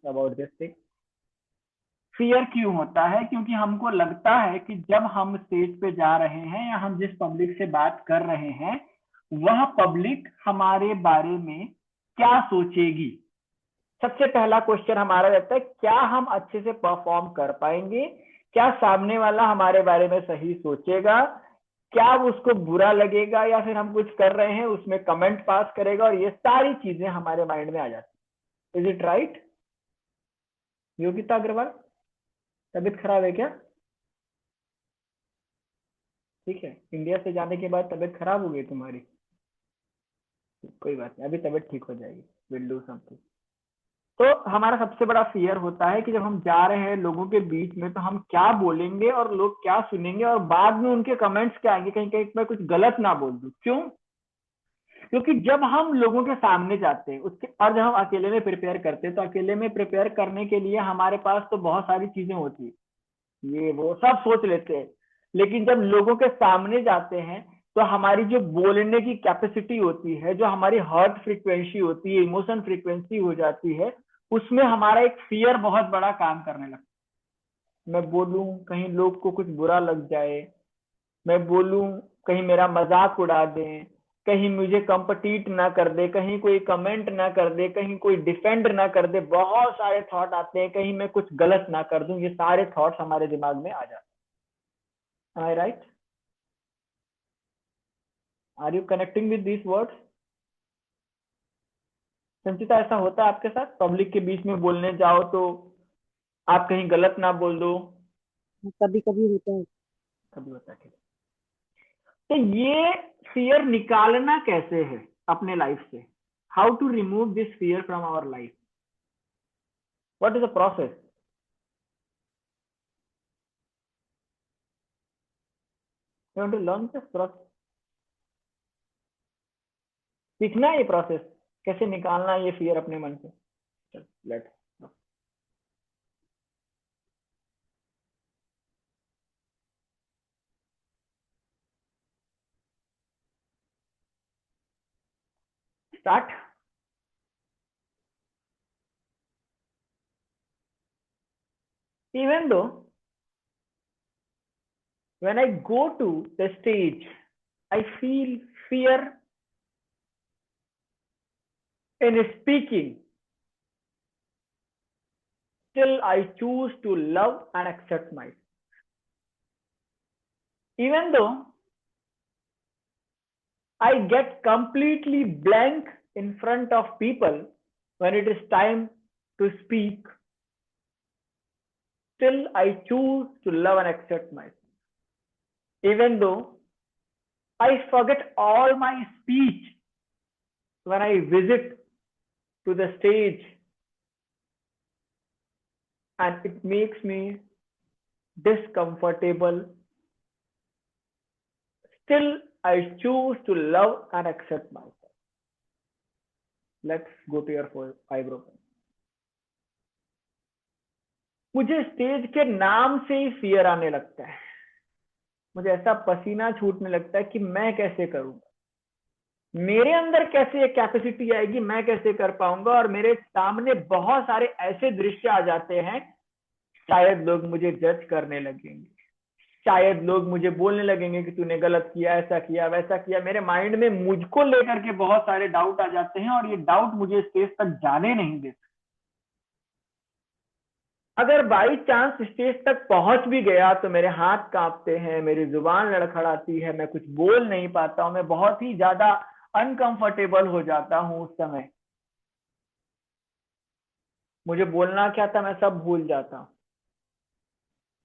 About this thing. Fear क्यों होता है? क्योंकि हमको लगता है कि जब हम स्टेज पे जा रहे हैं या हम जिस पब्लिक से बात कर रहे हैं वह पब्लिक हमारे बारे में क्या सोचेगी। सबसे पहला क्वेश्चन हमारा रहता है क्या हम अच्छे से परफॉर्म कर पाएंगे, क्या सामने वाला हमारे बारे में सही सोचेगा, क्या उसको बुरा लगेगा या फिर हम कुछ कर रहे हैं उसमें कमेंट पास करेगा, और ये सारी चीजें हमारे माइंड में आ जाती। Is it right Yogita Agarwal? तबीयत खराब है क्या? ठीक है, इंडिया से जाने के बाद तबीयत खराब हो गई तुम्हारी? कोई बात नहीं, अभी तबीयत ठीक हो जाएगी। Will do something. तो हमारा सबसे बड़ा फियर होता है कि जब हम जा रहे हैं लोगों के बीच में तो हम क्या बोलेंगे और लोग क्या सुनेंगे, और बाद में उनके कमेंट्स क्या आएंगे, कहीं कहीं मैं कुछ गलत ना बोल दूं। क्यों? क्योंकि जब हम लोगों के सामने जाते हैं उसके और जब हम अकेले में प्रिपेयर करते हैं तो अकेले में प्रिपेयर करने के लिए हमारे पास तो बहुत सारी चीजें होती है, ये वो सब सोच लेते हैं। लेकिन जब लोगों के सामने जाते हैं तो हमारी जो बोलने की कैपेसिटी होती है, जो हमारी हार्ट फ्रीक्वेंसी होती है, इमोशन फ्रीक्वेंसी हो जाती है, उसमें हमारा एक फियर बहुत बड़ा काम करने लगता है। मैं बोलूं कहीं लोग को कुछ बुरा लग जाए, मैं बोलूं कहीं मेरा मजाक उड़ा दें, कहीं मुझे कंपटीट ना कर दे, कहीं कोई कमेंट ना कर दे, कहीं कोई डिफेंड ना कर दे, बहुत सारे थॉट आते हैं, कहीं मैं कुछ गलत ना कर दूं, ये सारे थॉट्स हमारे दिमाग में आ जाते हैं। I right? Are you connecting with this words? Sanchita, ऐसा होता है आपके साथ? पब्लिक के बीच में बोलने जाओ तो आप कहीं गलत ना बोल दो? कभी कभी होता है। कभी होता है? तो ये फियर निकालना कैसे है अपने लाइफ से? How to remove this fear from our life? What is the process? You want to learn this process? सीखना है ये प्रोसेस, कैसे निकालना है ये फियर अपने मन से। Let start. Even though when I go to the stage I feel fear in speaking, still I choose to love and accept myself. Even though I get completely blank in front of people when it is time to speak, still I choose to love and accept myself. Even though I forget all my speech when I visit to the stage and it makes me discomfortable, still I choose to love and accept myself. Let's go to your eyebrow. मुझे stage के नाम से ही fear आने लगता है, मुझे ऐसा पसीना छूटने लगता है कि मैं कैसे करूंगा, मेरे अंदर कैसे ये कैपेसिटी आएगी, मैं कैसे कर पाऊंगा, और मेरे सामने बहुत सारे ऐसे दृश्य आ जाते हैं, शायद लोग मुझे जज करने लगेंगे, शायद लोग मुझे बोलने लगेंगे कि तूने गलत किया, ऐसा किया वैसा किया। मेरे माइंड में मुझको लेकर के बहुत सारे डाउट आ जाते हैं और ये डाउट मुझे स्टेज तक जाने नहीं देते। अगर बाई चांस स्टेज तक पहुंच भी गया तो मेरे हाथ कांपते हैं, मेरी जुबान लड़खड़ाती है, मैं कुछ बोल नहीं पाता हूं, मैं बहुत ही ज्यादा अनकंफर्टेबल हो जाता हूं उस समय। मुझे बोलना क्या था मैं सब भूल जाता हूं।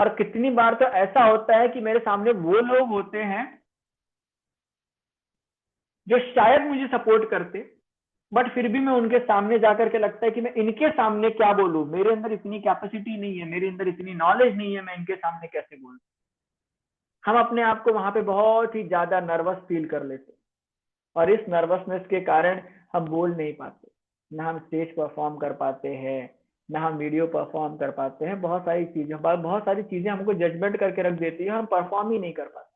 और कितनी बार तो ऐसा होता है कि मेरे सामने वो लोग होते हैं जो शायद मुझे सपोर्ट करते, बट फिर भी मैं उनके सामने जाकर के लगता है कि मैं इनके सामने क्या बोलूं, मेरे अंदर इतनी कैपेसिटी नहीं है, मेरे अंदर इतनी नॉलेज नहीं है, मैं इनके सामने कैसे बोलूं। हम अपने आप को वहां पे बहुत ही ज्यादा नर्वस फील कर लेते, और इस नर्वसनेस के कारण हम बोल नहीं पाते, ना हम स्टेज परफॉर्म कर पाते हैं, ना हम वीडियो परफॉर्म कर पाते हैं। बहुत सारी चीजें हमको जजमेंट करके रख देती है, हम परफॉर्म ही नहीं कर पाते।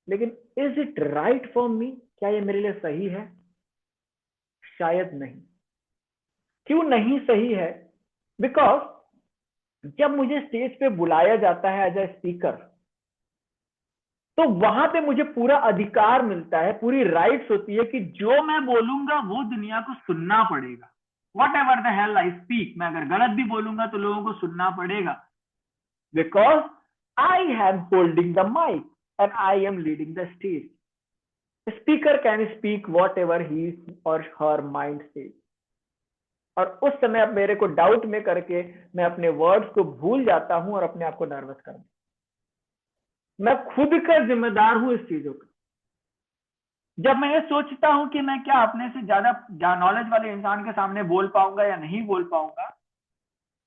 लेकिन is it right for me? क्या ये मेरे लिए सही है? शायद नहीं। क्यों नहीं सही है? बिकॉज जब मुझे स्टेज पे बुलाया जाता है एज ए स्पीकर, तो वहां पे मुझे पूरा अधिकार मिलता है, पूरी राइट्स होती है कि जो मैं बोलूंगा वो दुनिया को सुनना पड़ेगा। What ever the hell I speak, मैं अगर गलत भी बोलूंगा तो लोगों को सुनना पड़ेगा, because I am holding the mic and I am leading the stage. Speaker can speak whatever he और हर माइंड से। और उस समय अब मेरे को डाउट में करके मैं अपने वर्ड्स को भूल जाता हूं और अपने आप को नर्वस कर, मैं खुद का जिम्मेदार हूं इस चीजों का। जब मैं ये सोचता हूं कि मैं क्या अपने से ज्यादा नॉलेज वाले इंसान के सामने बोल पाऊंगा या नहीं बोल पाऊंगा,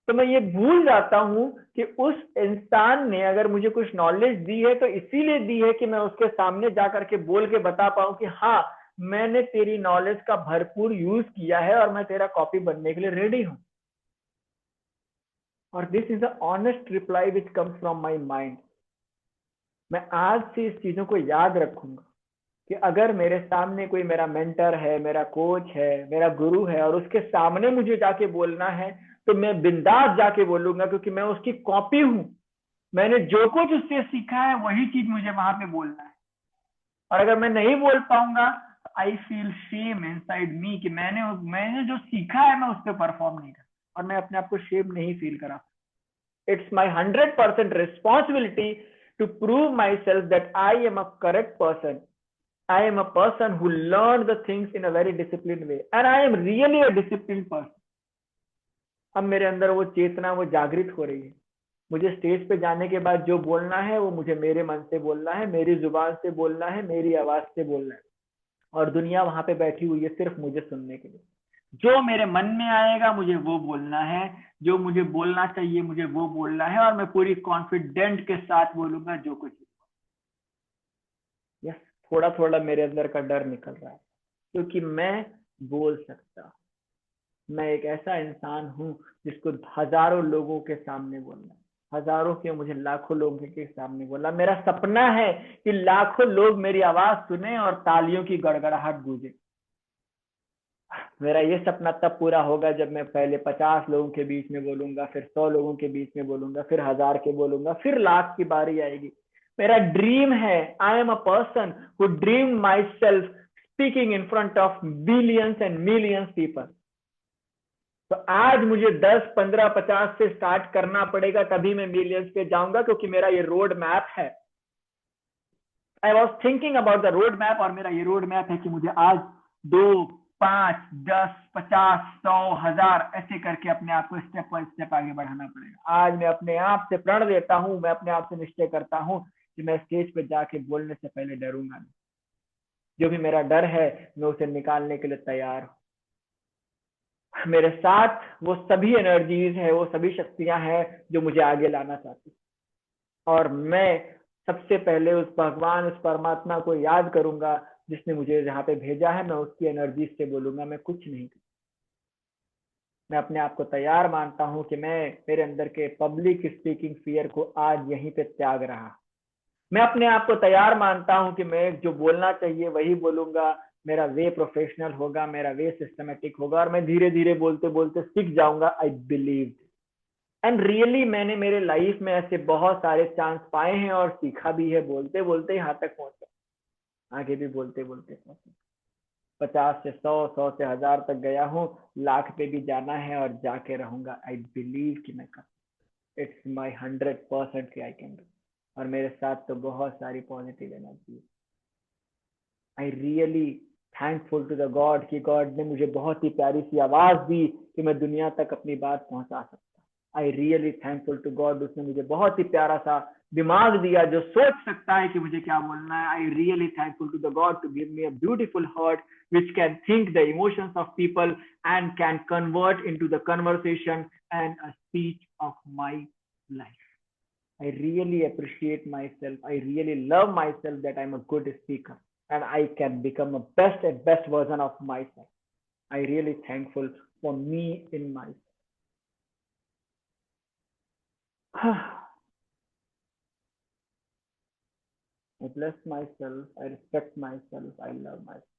तो मैं ये भूल जाता हूं कि उस इंसान ने अगर मुझे कुछ नॉलेज दी है तो इसीलिए दी है कि मैं उसके सामने जाकर के बोल के बता पाऊं कि हाँ, मैंने तेरी नॉलेज का भरपूर यूज किया है और मैं तेरा कॉपी बनने के लिए रेडी हूं। और this is a honest reply which comes from my mind. मैं आज से इस चीजों को याद रखूंगा कि अगर मेरे सामने कोई मेरा मेंटर है, मेरा कोच है, मेरा गुरु है और उसके सामने मुझे जाके बोलना है, तो मैं बिंदास जाके बोलूंगा, क्योंकि मैं उसकी कॉपी हूं। मैंने जो कुछ उससे सीखा है वही चीज मुझे वहां पे बोलना है। और अगर मैं नहीं बोल पाऊंगा, I feel shame inside me कि मैंने जो सीखा है मैं उस पर परफॉर्म नहीं कर, और मैं अपने आप को शेम नहीं फील करा। It's my 100% responsibility to prove myself that I am a correct person. I am a person who learned the things in a very disciplined way, and I am really a disciplined person. अब मेरे अंदर वो चेतना वो जागृत हो रही है। मुझे स्टेज पे जाने के बाद जो बोलना है वो मुझे मेरे मन से बोलना है, मेरी जुबान से बोलना है, मेरी आवाज से बोलना है। और दुनिया वहां पे बैठी हुई है सिर्फ मुझे सुनने के लिए। जो मेरे मन में आएगा मुझे वो बोलना है, जो मुझे बोलना चाहिए मुझे वो बोलना है, और मैं पूरी कॉन्फिडेंट के साथ बोलूंगा जो कुछ। यस, थोड़ा थोड़ा मेरे अंदर का डर निकल रहा है, क्योंकि मैं बोल सकता, मैं एक ऐसा इंसान हूं जिसको हजारों लोगों के सामने बोलना है। हजारों के मुझे लाखों लोगों के सामने बोलना। मेरा सपना है कि लाखों लोग मेरी आवाज सुने और तालियों की गड़गड़ाहट गूंजे। मेरा ये सपना तब पूरा होगा जब मैं पहले 50 लोगों के बीच में बोलूंगा, फिर 100 लोगों के बीच में बोलूंगा, फिर 1000 के बोलूंगा, फिर लाख की बारी आएगी। मेरा ड्रीम है, I am a person who dream my self speaking in front of billions and millions people. तो आज मुझे 10, 15, 50 से स्टार्ट करना पड़ेगा, तभी मैं मिलियंस पे जाऊंगा, क्योंकि मेरा ये रोड मैप है। I was thinking about the road map, और मेरा ये रोड मैप है कि मुझे आज 2, 5, 10, 50, 100, 1000 ऐसे करके अपने आप को स्टेप बाय स्टेप आगे बढ़ाना पड़ेगा। आज मैं अपने आप से प्रण लेता हूं, मैं अपने आप से निश्चय करता हूं कि मैं स्टेज पे जाके बोलने से पहले डरूंगा नहीं। जो भी मेरा डर है मैं उसे निकालने के लिए तैयार हूं। मेरे साथ वो सभी एनर्जीज है, वो सभी शक्तियां हैं जो मुझे आगे लाना चाहती, और मैं सबसे पहले उस भगवान, उस परमात्मा को याद करूंगा जिसने मुझे यहाँ पे भेजा है। मैं उसकी एनर्जी से बोलूंगा, मैं कुछ नहीं। मैं अपने आप को तैयार मानता हूं कि मैं मेरे अंदर के पब्लिक स्पीकिंग फियर को आज यहीं पे त्याग रहा। मैं अपने आप को तैयार मानता हूं कि मैं जो बोलना चाहिए वही बोलूंगा। मेरा वे प्रोफेशनल होगा, मेरा वे सिस्टमेटिक होगा, और मैं धीरे धीरे बोलते बोलते सीख जाऊंगा। आई बिलीव एंड रियली मैंने मेरे लाइफ में ऐसे बहुत सारे चांस पाए हैं और सीखा भी है, बोलते बोलते यहाँ तक पहुंचा, आगे भी बोलते बोलते पहुंचा। 50 से 100, 100 से 1000 तक गया हूँ, लाख पे भी जाना है और जाके रहूंगा। आई बिलीव कि मैं कर, इट्स माई 100% कि आई कैन डू। और मेरे साथ तो बहुत सारी पॉजिटिव एनर्जी है। I really thankful to the God कि गॉड ने मुझे बहुत ही प्यारी सी आवाज दी कि मैं दुनिया तक अपनी बात पहुंचा सकता। I really thankful to God, उसने मुझे बहुत ही प्यारा सा दिमाग दिया जो सोच सकता है कि मुझे क्या बोलना है। I really thankful to the God to give me a beautiful heart which can think the emotions of people and can convert into the conversation and a speech of my life. I really appreciate myself. I really love myself that I'm a good speaker and I can become a best and best version of myself. I really thankful for me in myself. I bless myself. I respect myself. I love myself.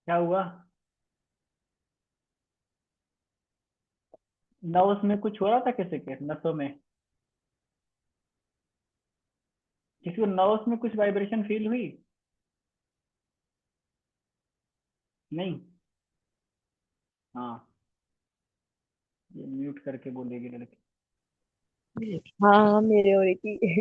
क्या हुआ? Nerves में कुछ हो रहा था किसी के नसों में? किसी को नर्व्स में कुछ वाइब्रेशन फील हुई? नहीं। हाँ, ये म्यूट करके बोलेगी लड़की। हाँ हाँ, मेरे हो रही थी।